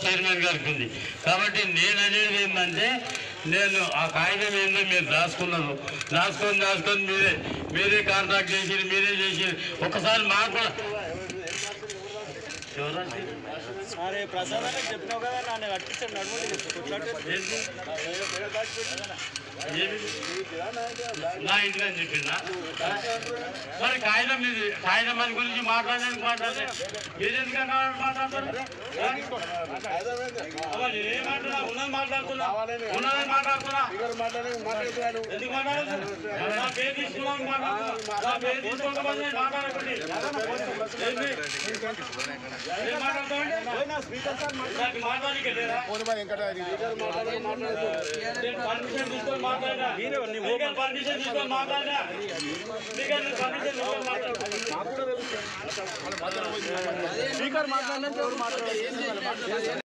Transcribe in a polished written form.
Chairman గారికి ఉంది. కాబట్టి నేను అనేది ఏంటంటే నేను ఆ కాగితం ఏందో మీరు దాచుకొని మీరే కాంట్రాక్ట్ చేసి మీరే చేసి ఒకసారి మాకు కూడా అరే ప్రసాద్ అని చెప్పినావు కదా నన్ను కట్టించాడు నా ఇంటికి అని చెప్పిందా మరి కాగితం అది గురించి మాట్లాడడానికి మీరు ఎందుకన్నా మాట్లాడతారు? నేనేం మాట్లాడుతున్నా ఉన్నది మాట్లాడుతున్నా ఎందుకు మాట్లాడదు నా పేరు తీసుకున్నాను మాట్లాడుతున్నా నా పేరు తీసుకోకపోతే మాట్లాడకండి ఏం మాట్లాడతామండి మాట్లాడానికి వెళ్ళారా పర్మిషన్ తీసుకొని మాట్లాడా పర్మిషన్ తీసుకొని మాట్లాడా స్పీకర్ మాట్లాడినంత